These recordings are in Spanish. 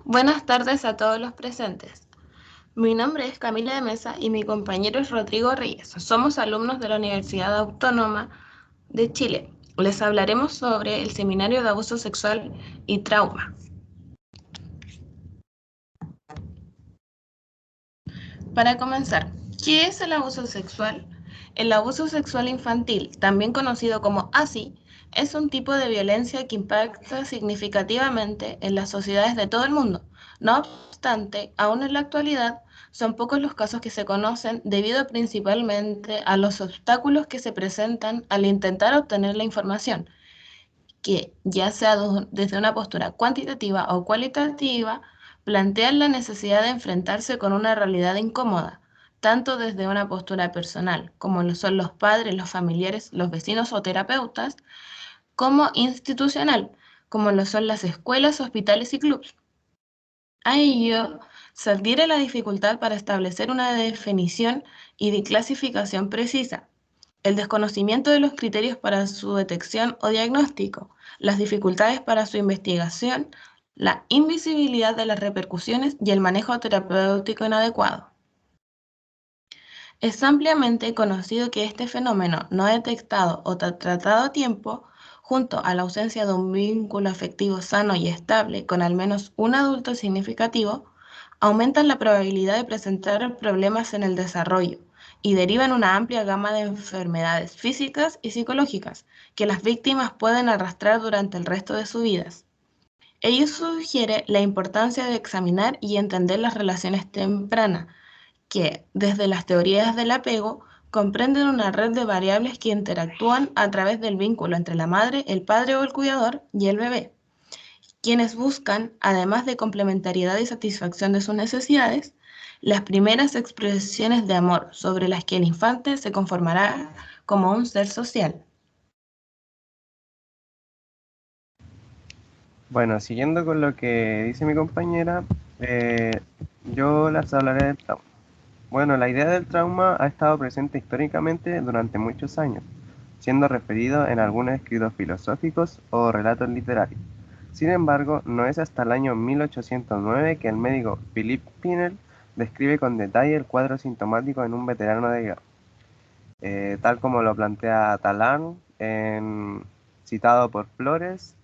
Buenas tardes a todos los presentes. Mi nombre es Camila de Mesa y mi compañero es Rodrigo Reyes. Somos alumnos de la Universidad Autónoma de Chile. Les hablaremos sobre el Seminario de Abuso Sexual y Trauma. Para comenzar, ¿qué es el abuso sexual? El abuso sexual infantil, también conocido como ASI, es un tipo de violencia que impacta significativamente en las sociedades de todo el mundo. No obstante, aún en la actualidad, son pocos los casos que se conocen debido principalmente a los obstáculos que se presentan al intentar obtener la información, que ya sea desde una postura cuantitativa o cualitativa, plantean la necesidad de enfrentarse con una realidad incómoda, tanto desde una postura personal, como lo son los padres, los familiares, los vecinos o terapeutas, como institucional, como lo son las escuelas, hospitales y clubes. A ello se adhiere la dificultad para establecer una definición y de clasificación precisa, el desconocimiento de los criterios para su detección o diagnóstico, las dificultades para su investigación, la invisibilidad de las repercusiones y el manejo terapéutico inadecuado. Es ampliamente conocido que este fenómeno no detectado o tratado a tiempo, junto a la ausencia de un vínculo afectivo sano y estable con al menos un adulto significativo, aumentan la probabilidad de presentar problemas en el desarrollo y derivan una amplia gama de enfermedades físicas y psicológicas que las víctimas pueden arrastrar durante el resto de sus vidas. Ello sugiere la importancia de examinar y entender las relaciones tempranas, que, desde las teorías del apego, comprenden una red de variables que interactúan a través del vínculo entre la madre, el padre o el cuidador y el bebé, quienes buscan, además de complementariedad y satisfacción de sus necesidades, las primeras expresiones de amor sobre las que el infante se conformará como un ser social. Bueno, siguiendo con lo que dice mi compañera, eh, yo les hablaré del trauma. Bueno, la idea del trauma ha estado presente históricamente durante muchos años, siendo referido en algunos escritos filosóficos o relatos literarios. Sin embargo, no es hasta el año 1809 que el médico Philippe Pinel describe con detalle el cuadro sintomático en un veterano de guerra, tal como lo plantea Talán, citado por Flores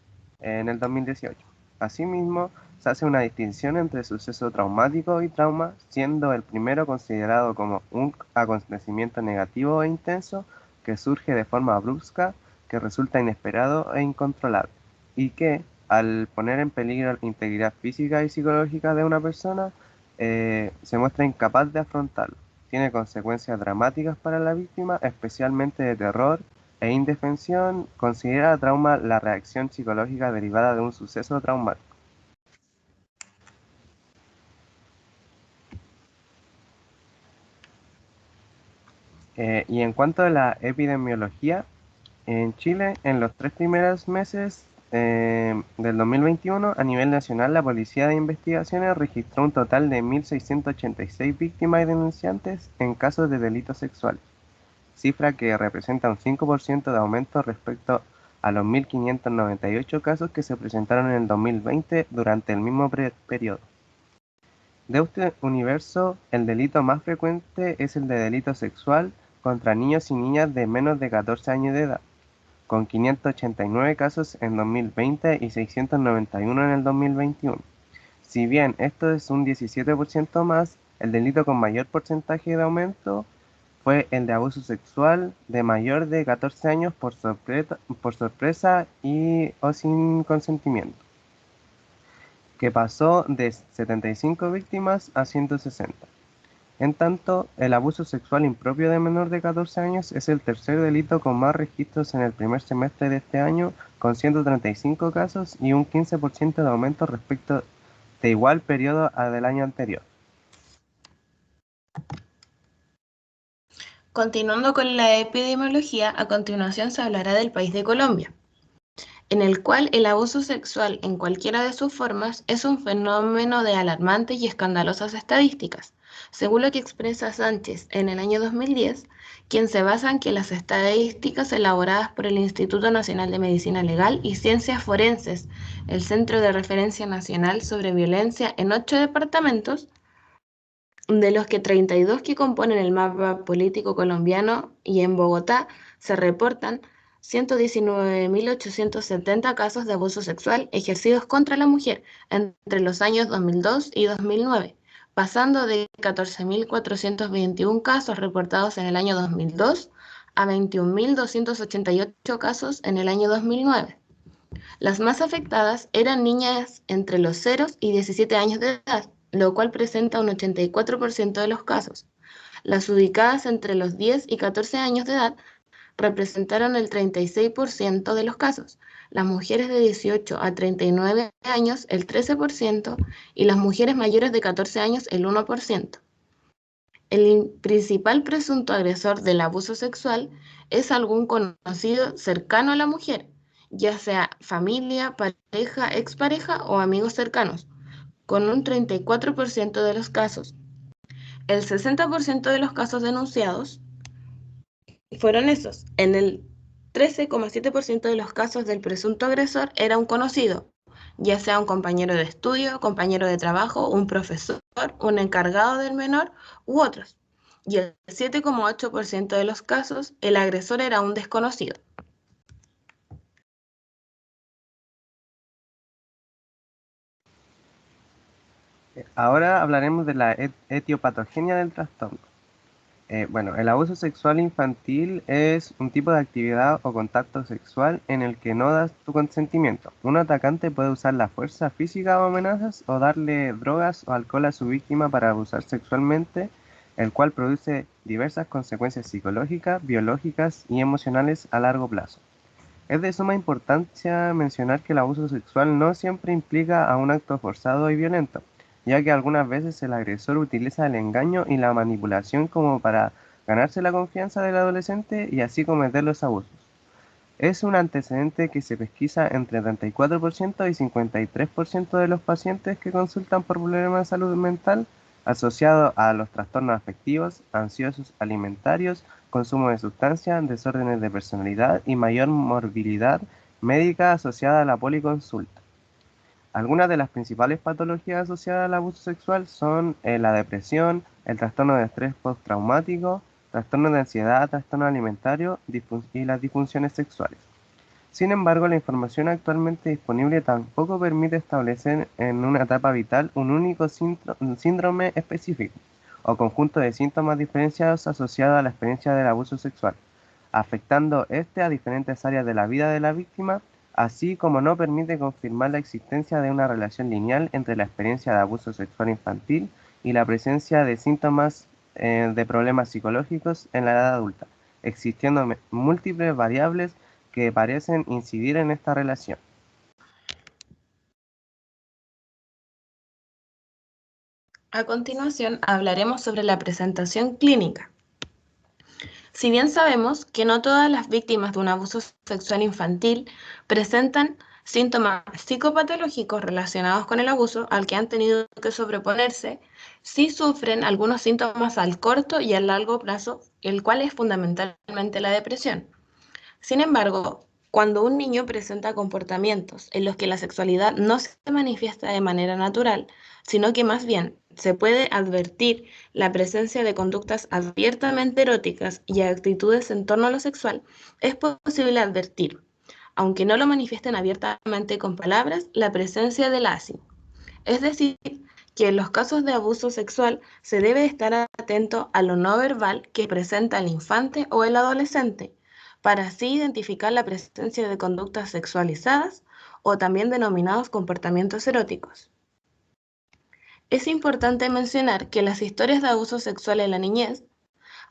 en el 2018. Asimismo, se hace una distinción entre suceso traumático y trauma, siendo el primero considerado como un acontecimiento negativo e intenso que surge de forma brusca, que resulta inesperado e incontrolable, y que, al poner en peligro la integridad física y psicológica de una persona, se muestra incapaz de afrontarlo. Tiene consecuencias dramáticas para la víctima, especialmente de terror e indefensión. Considera trauma la reacción psicológica derivada de un suceso traumático. Y en cuanto a la epidemiología, en Chile, en los 3 primeros meses del 2021, a nivel nacional, la Policía de Investigaciones registró un total de 1.686 víctimas y denunciantes en casos de delitos sexuales, cifra que representa un 5% de aumento respecto a los 1.598 casos que se presentaron en el 2020 durante el mismo periodo. De este universo, el delito más frecuente es el de delito sexual contra niños y niñas de menos de 14 años de edad, con 589 casos en 2020 y 691 en el 2021. Si bien esto es un 17% más, el delito con mayor porcentaje de aumento fue el de abuso sexual de mayor de 14 años por sorpresa y o sin consentimiento, que pasó de 75 víctimas a 160. En tanto, el abuso sexual impropio de menor de 14 años es el tercer delito con más registros en el primer semestre de este año, con 135 casos y un 15% de aumento respecto de igual periodo al del año anterior. Continuando con la epidemiología, a continuación se hablará del país de Colombia. en el cual el abuso sexual en cualquiera de sus formas es un fenómeno de alarmantes y escandalosas estadísticas, según lo que expresa Sánchez en el año 2010, quien se basa en que las estadísticas elaboradas por el Instituto Nacional de Medicina Legal y Ciencias Forenses, el Centro de Referencia Nacional sobre Violencia en 8 departamentos, de los que 32 que componen el mapa político colombiano y en Bogotá se reportan 119.870 casos de abuso sexual ejercidos contra la mujer entre los años 2002 y 2009, pasando de 14.421 casos reportados en el año 2002 a 21.288 casos en el año 2009. Las más afectadas eran niñas entre los 0 y 17 años de edad, lo cual presenta un 84% de los casos. Las ubicadas entre los 10 y 14 años de edad representaron el 36% de los casos, las mujeres de 18 a 39 años el 13% y las mujeres mayores de 14 años el 1%. El principal presunto agresor del abuso sexual es algún conocido cercano a la mujer, ya sea familia, pareja, expareja o amigos cercanos, con un 34% de los casos. El 60% de los casos denunciados fueron esos. En el 13,7% de los casos del presunto agresor era un conocido, ya sea un compañero de estudio, compañero de trabajo, un profesor, un encargado del menor u otros. Y el 7,8% de los casos, el agresor era un desconocido. Ahora hablaremos de la etiopatogenia del trastorno. Bueno, el abuso sexual infantil es un tipo de actividad o contacto sexual en el que no das tu consentimiento. Un atacante puede usar la fuerza física o amenazas o darle drogas o alcohol a su víctima para abusar sexualmente, el cual produce diversas consecuencias psicológicas, biológicas y emocionales a largo plazo. Es de suma importancia mencionar que el abuso sexual no siempre implica a un acto forzado y violento, ya que algunas veces el agresor utiliza el engaño y la manipulación como para ganarse la confianza del adolescente y así cometer los abusos. Es un antecedente que se pesquisa entre 34% y 53% de los pacientes que consultan por problemas de salud mental asociados a los trastornos afectivos, ansiosos, alimentarios, consumo de sustancias, desórdenes de personalidad y mayor morbilidad médica asociada a la policonsulta. Algunas de las principales patologías asociadas al abuso sexual son la depresión, el trastorno de estrés postraumático, trastorno de ansiedad, trastorno alimentario y las disfunciones sexuales. Sin embargo, la información actualmente disponible tampoco permite establecer en una etapa vital un único síndrome específico o conjunto de síntomas diferenciados asociados a la experiencia del abuso sexual, afectando este a diferentes áreas de la vida de la víctima, así como no permite confirmar la existencia de una relación lineal entre la experiencia de abuso sexual infantil y la presencia de síntomas de problemas psicológicos en la edad adulta, existiendo múltiples variables que parecen incidir en esta relación. A continuación, hablaremos sobre la presentación clínica. Si bien sabemos que no todas las víctimas de un abuso sexual infantil presentan síntomas psicopatológicos relacionados con el abuso al que han tenido que sobreponerse, sí sufren algunos síntomas al corto y al largo plazo, el cual es fundamentalmente la depresión. Sin embargo, cuando un niño presenta comportamientos en los que la sexualidad no se manifiesta de manera natural, sino que más bien se puede advertir la presencia de conductas abiertamente eróticas y actitudes en torno a lo sexual, es posible advertir, aunque no lo manifiesten abiertamente con palabras, la presencia del ASI. Es decir, que en los casos de abuso sexual se debe estar atento a lo no verbal que presenta el infante o el adolescente, para así identificar la presencia de conductas sexualizadas o también denominados comportamientos eróticos. Es importante mencionar que las historias de abuso sexual en la niñez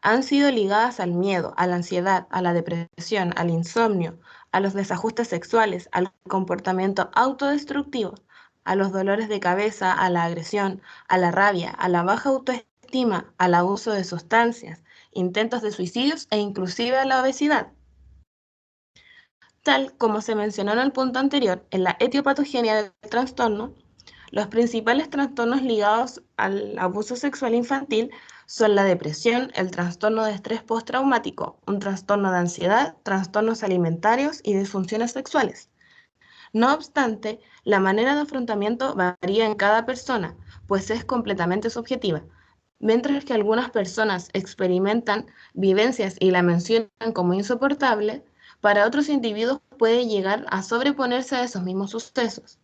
han sido ligadas al miedo, a la ansiedad, a la depresión, al insomnio, a los desajustes sexuales, al comportamiento autodestructivo, a los dolores de cabeza, a la agresión, a la rabia, a la baja autoestima, al abuso de sustancias, intentos de suicidios e inclusive a la obesidad. Tal como se mencionó en el punto anterior, en la etiopatogenia del trastorno, los principales trastornos ligados al abuso sexual infantil son la depresión, el trastorno de estrés postraumático, un trastorno de ansiedad, trastornos alimentarios y disfunciones sexuales. No obstante, la manera de afrontamiento varía en cada persona, pues es completamente subjetiva. Mientras que algunas personas experimentan vivencias y la mencionan como insoportable, para otros individuos puede llegar a sobreponerse a esos mismos sucesos.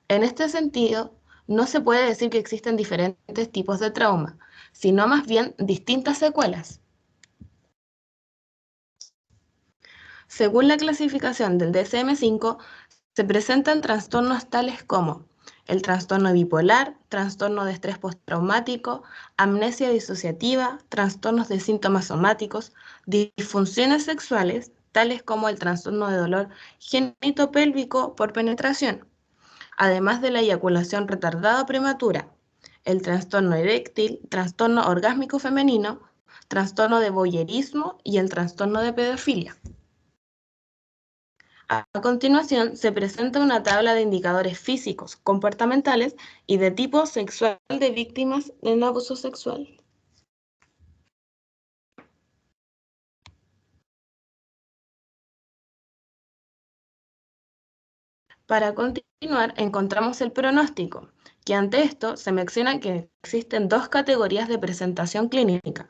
En este sentido, no se puede decir que existen diferentes tipos de trauma, sino más bien distintas secuelas. Según la clasificación del DSM-5, se presentan trastornos tales como el trastorno bipolar, trastorno de estrés postraumático, amnesia disociativa, trastornos de síntomas somáticos, disfunciones sexuales, tales como el trastorno de dolor genitopélvico por penetración, además de la eyaculación retardada o prematura, el trastorno eréctil, trastorno orgásmico femenino, trastorno de voyerismo y el trastorno de pedofilia. A continuación, se presenta una tabla de indicadores físicos, comportamentales y de tipo sexual de víctimas en abuso sexual. Para continuar, encontramos el pronóstico, que ante esto se menciona que existen dos categorías de presentación clínica,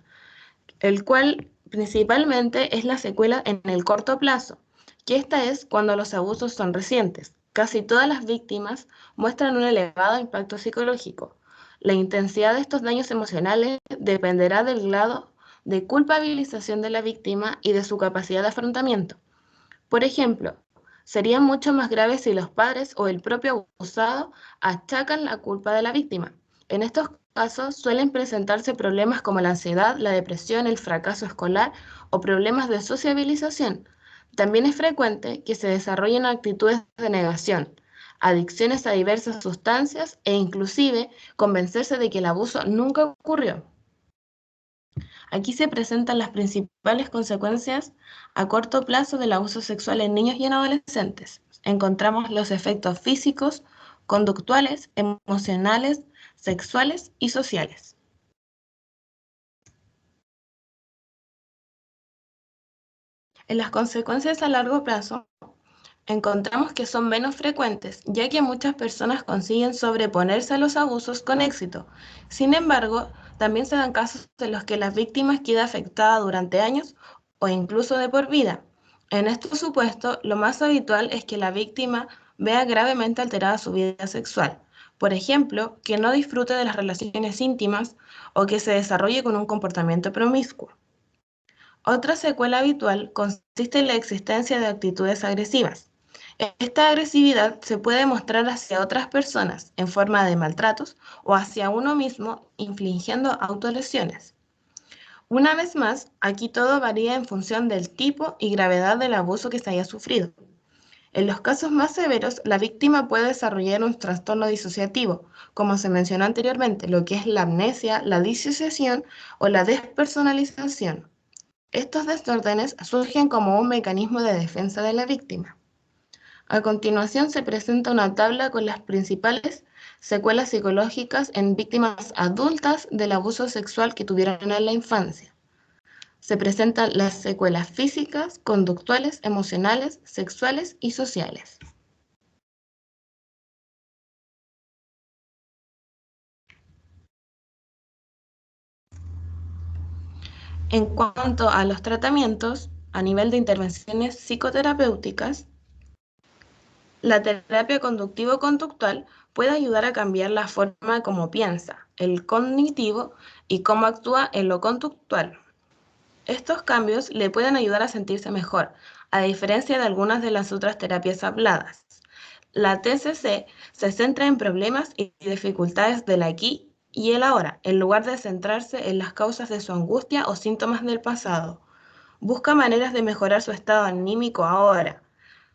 el cual principalmente es la secuela en el corto plazo, que esta es cuando los abusos son recientes. Casi todas las víctimas muestran un elevado impacto psicológico. La intensidad de estos daños emocionales dependerá del grado de culpabilización de la víctima y de su capacidad de afrontamiento. Por ejemplo, sería mucho más grave si los padres o el propio abusado achacan la culpa de la víctima. En estos casos suelen presentarse problemas como la ansiedad, la depresión, el fracaso escolar o problemas de sociabilización. También es frecuente que se desarrollen actitudes de negación, adicciones a diversas sustancias e inclusive convencerse de que el abuso nunca ocurrió. Aquí se presentan las principales consecuencias a corto plazo del abuso sexual en niños y en adolescentes. Encontramos los efectos físicos, conductuales, emocionales, sexuales y sociales. En las consecuencias a largo plazo, encontramos que son menos frecuentes, ya que muchas personas consiguen sobreponerse a los abusos con éxito. Sin embargo, también se dan casos en los que la víctima queda afectada durante años o incluso de por vida. En estos supuestos, lo más habitual es que la víctima vea gravemente alterada su vida sexual. Por ejemplo, que no disfrute de las relaciones íntimas o que se desarrolle con un comportamiento promiscuo. Otra secuela habitual consiste en la existencia de actitudes agresivas. Esta agresividad se puede mostrar hacia otras personas en forma de maltratos o hacia uno mismo infligiendo autolesiones. Una vez más, aquí todo varía en función del tipo y gravedad del abuso que se haya sufrido. En los casos más severos, la víctima puede desarrollar un trastorno disociativo, como se mencionó anteriormente, lo que es la amnesia, la disociación o la despersonalización. Estos desórdenes surgen como un mecanismo de defensa de la víctima. A continuación se presenta una tabla con las principales secuelas psicológicas en víctimas adultas del abuso sexual que tuvieron en la infancia. Se presentan las secuelas físicas, conductuales, emocionales, sexuales y sociales. En cuanto a los tratamientos, a nivel de intervenciones psicoterapéuticas, la terapia conductivo-conductual puede ayudar a cambiar la forma como piensa, el cognitivo y cómo actúa en lo conductual. Estos cambios le pueden ayudar a sentirse mejor, a diferencia de algunas de las otras terapias habladas. La TCC se centra en problemas y dificultades del aquí y el ahora, en lugar de centrarse en las causas de su angustia o síntomas del pasado. Busca maneras de mejorar su estado anímico ahora.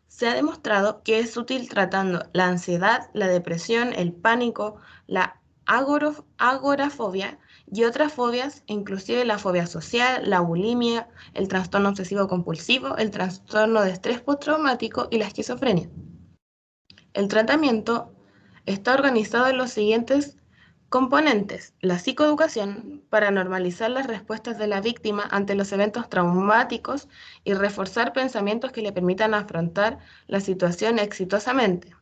Se ha demostrado que es útil tratando la ansiedad, la depresión, el pánico, la agorafobia y otras fobias, inclusive la fobia social, la bulimia, el trastorno obsesivo compulsivo, el trastorno de estrés postraumático y la esquizofrenia. El tratamiento está organizado en los siguientes componentes: la psicoeducación, para normalizar las respuestas de la víctima ante los eventos traumáticos y reforzar pensamientos que le permitan afrontar la situación exitosamente;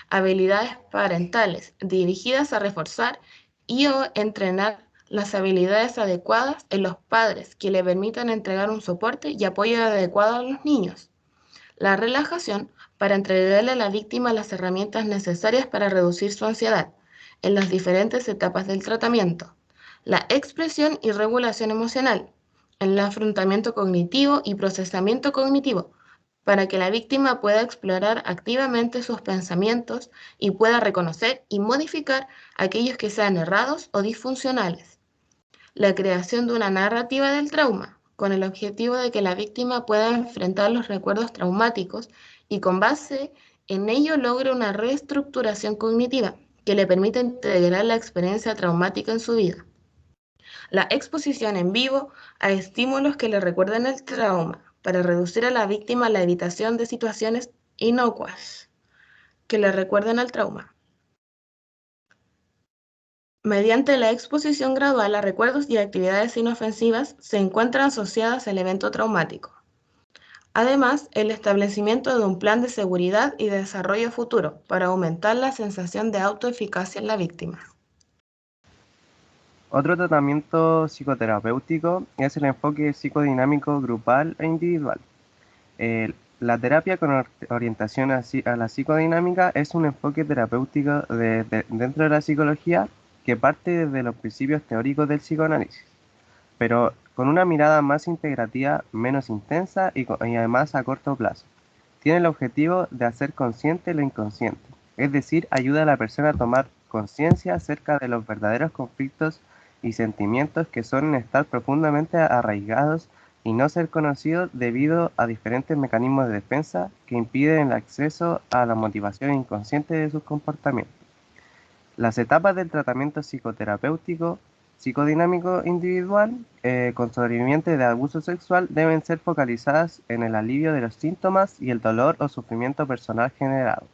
habilidades parentales, dirigidas a reforzar y o entrenar las habilidades adecuadas en los padres que le permitan entregar un soporte y apoyo adecuado a los niños; la relajación, para entregarle a la víctima las herramientas necesarias para reducir su ansiedad en las diferentes etapas del tratamiento; la expresión y regulación emocional, el afrontamiento cognitivo y procesamiento cognitivo, para que la víctima pueda explorar activamente sus pensamientos y pueda reconocer y modificar aquellos que sean errados o disfuncionales; la creación de una narrativa del trauma, con el objetivo de que la víctima pueda enfrentar los recuerdos traumáticos y con base en ello logre una reestructuración cognitiva que le permita integrar la experiencia traumática en su vida; la exposición en vivo a estímulos que le recuerden el trauma, para reducir a la víctima la evitación de situaciones inocuas que le recuerden al trauma. Mediante la exposición gradual a recuerdos y actividades inofensivas se encuentran asociadas al evento traumático. Además, el establecimiento de un plan de seguridad y de desarrollo futuro para aumentar la sensación de autoeficacia en la víctima. Otro tratamiento psicoterapéutico es el enfoque psicodinámico grupal e individual. La terapia con orientación a la psicodinámica es un enfoque terapéutico dentro de la psicología que parte desde los principios teóricos del psicoanálisis, pero con una mirada más integrativa, menos intensa y además a corto plazo. Tiene el objetivo de hacer consciente lo inconsciente, es decir, ayuda a la persona a tomar conciencia acerca de los verdaderos conflictos y sentimientos que suelen estar profundamente arraigados y no ser conocidos debido a diferentes mecanismos de defensa que impiden el acceso a la motivación inconsciente de sus comportamientos. Las etapas del tratamiento psicoterapéutico psicodinámico individual con sobrevivientes de abuso sexual deben ser focalizadas en el alivio de los síntomas y el dolor o sufrimiento personal generado.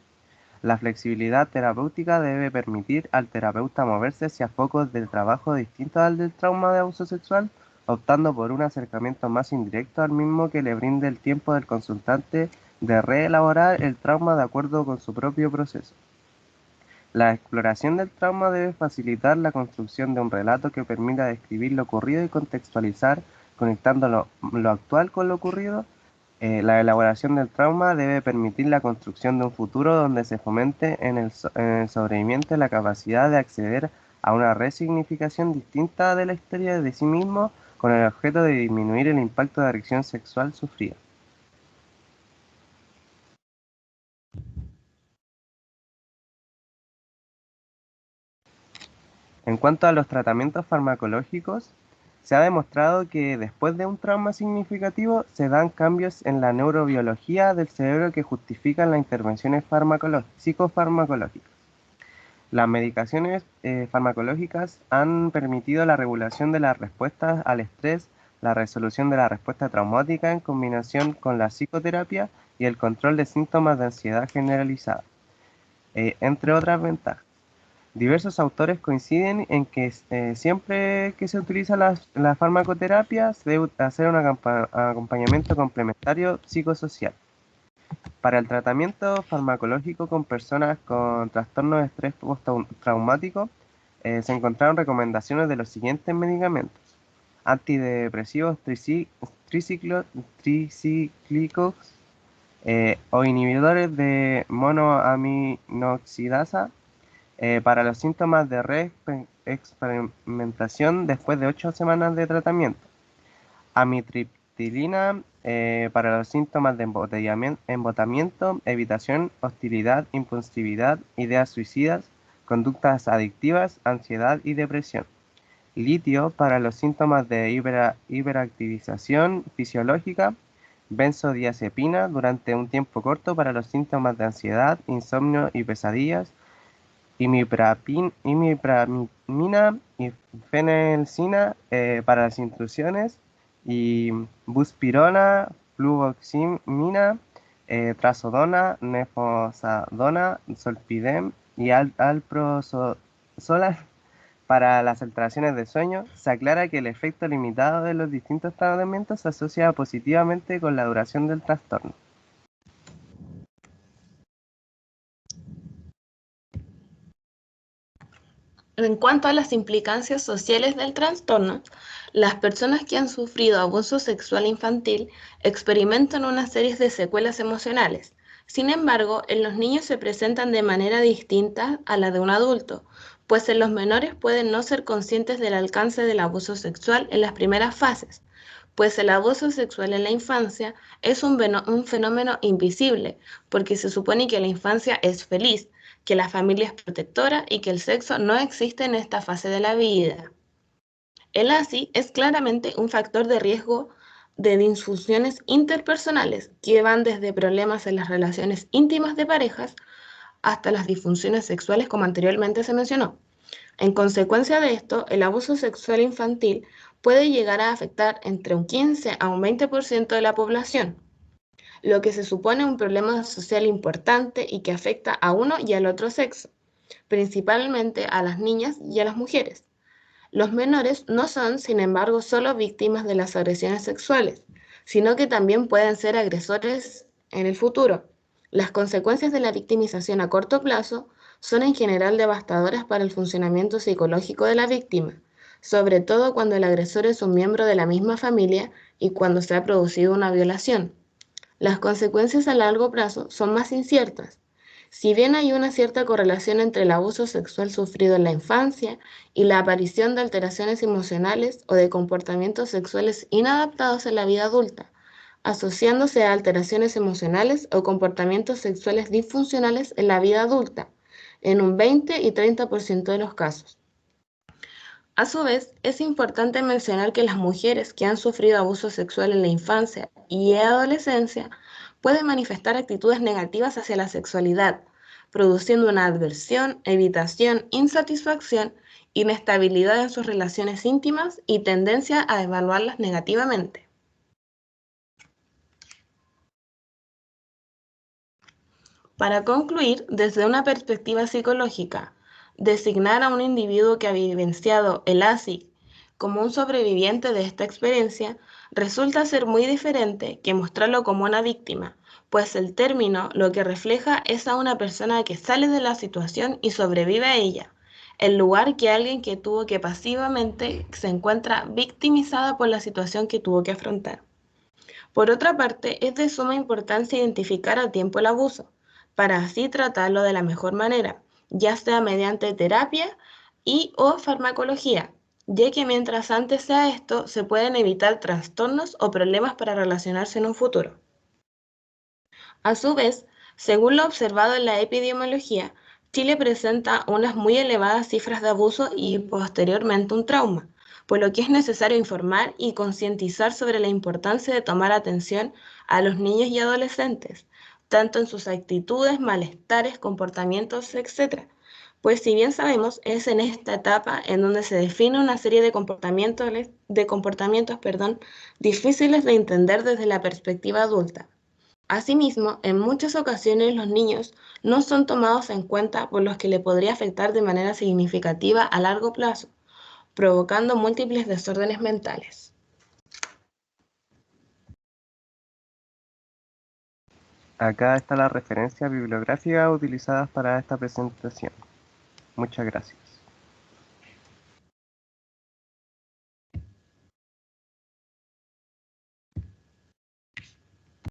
La flexibilidad terapéutica debe permitir al terapeuta moverse hacia focos del trabajo distintos al del trauma de abuso sexual, optando por un acercamiento más indirecto al mismo que le brinde el tiempo del consultante de reelaborar el trauma de acuerdo con su propio proceso. La exploración del trauma debe facilitar la construcción de un relato que permita describir lo ocurrido y contextualizar, conectando lo actual con lo ocurrido. La elaboración del trauma debe permitir la construcción de un futuro donde se fomente en el sobreviviente la capacidad de acceder a una resignificación distinta de la historia de sí mismo, con el objeto de disminuir el impacto de agresión sexual sufrida. En cuanto a los tratamientos farmacológicos, se ha demostrado que después de un trauma significativo se dan cambios en la neurobiología del cerebro que justifican las intervenciones psicofarmacológicas. Las medicaciones farmacológicas han permitido la regulación de las respuestas al estrés, la resolución de la respuesta traumática en combinación con la psicoterapia y el control de síntomas de ansiedad generalizada, entre otras ventajas. Diversos autores coinciden en que siempre que se utiliza la farmacoterapia se debe hacer un acompañamiento complementario psicosocial. Para el tratamiento farmacológico con personas con trastorno de estrés postraumático, se encontraron recomendaciones de los siguientes medicamentos: antidepresivos tricíclicos o inhibidores de monoaminoxidasa para los síntomas de reexperimentación después de 8 semanas de tratamiento; amitriptilina para los síntomas de embotamiento, evitación, hostilidad, impulsividad, ideas suicidas, conductas adictivas, ansiedad y depresión; litio para los síntomas de hiperactivización fisiológica; benzodiazepina durante un tiempo corto para los síntomas de ansiedad, insomnio y pesadillas; imipramina y fenelcina para las intrusiones, y buspirona, fluvoximina, trazodona, nefosadona, zolpidem y alprazolam para las alteraciones de sueño. Se aclara que el efecto limitado de los distintos tratamientos se asocia positivamente con la duración del trastorno. En cuanto a las implicancias sociales del trastorno, las personas que han sufrido abuso sexual infantil experimentan una serie de secuelas emocionales. Sin embargo, en los niños se presentan de manera distinta a la de un adulto, pues en los menores pueden no ser conscientes del alcance del abuso sexual en las primeras fases, pues el abuso sexual en la infancia es un fenómeno invisible, porque se supone que la infancia es feliz, que la familia es protectora y que el sexo no existe en esta fase de la vida. El ASI es claramente un factor de riesgo de disfunciones interpersonales que van desde problemas en las relaciones íntimas de parejas hasta las disfunciones sexuales como anteriormente se mencionó. En consecuencia de esto, el abuso sexual infantil puede llegar a afectar entre un 15 a un 20% de la población, lo que se supone un problema social importante y que afecta a uno y al otro sexo, principalmente a las niñas y a las mujeres. Los menores no son, sin embargo, solo víctimas de las agresiones sexuales, sino que también pueden ser agresores en el futuro. Las consecuencias de la victimización a corto plazo son en general devastadoras para el funcionamiento psicológico de la víctima, sobre todo cuando el agresor es un miembro de la misma familia y cuando se ha producido una violación. Las consecuencias a largo plazo son más inciertas. Si bien hay una cierta correlación entre el abuso sexual sufrido en la infancia y la aparición de alteraciones emocionales o de comportamientos sexuales inadaptados en la vida adulta, asociándose a alteraciones emocionales o comportamientos sexuales disfuncionales en la vida adulta, en un 20 y 30% de los casos. A su vez, es importante mencionar que las mujeres que han sufrido abuso sexual en la infancia y adolescencia pueden manifestar actitudes negativas hacia la sexualidad, produciendo una aversión, evitación, insatisfacción, inestabilidad en sus relaciones íntimas y tendencia a evaluarlas negativamente. Para concluir, desde una perspectiva psicológica, designar a un individuo que ha vivenciado el ASI como un sobreviviente de esta experiencia resulta ser muy diferente que mostrarlo como una víctima, pues el término lo que refleja es a una persona que sale de la situación y sobrevive a ella, en lugar que alguien que tuvo que pasivamente se encuentra victimizada por la situación que tuvo que afrontar. Por otra parte, es de suma importancia identificar a tiempo el abuso, para así tratarlo de la mejor manera, ya sea mediante terapia y o farmacología, ya que mientras antes sea esto, se pueden evitar trastornos o problemas para relacionarse en un futuro. A su vez, según lo observado en la epidemiología, Chile presenta unas muy elevadas cifras de abuso y posteriormente un trauma, por lo que es necesario informar y concientizar sobre la importancia de tomar atención a los niños y adolescentes, tanto en sus actitudes, malestares, comportamientos, etc. Pues si bien sabemos, es en esta etapa en donde se define una serie de comportamientos, difíciles de entender desde la perspectiva adulta. Asimismo, en muchas ocasiones los niños no son tomados en cuenta por los que le podría afectar de manera significativa a largo plazo, provocando múltiples desórdenes mentales. Acá está la referencia bibliográfica utilizada para esta presentación. Muchas gracias.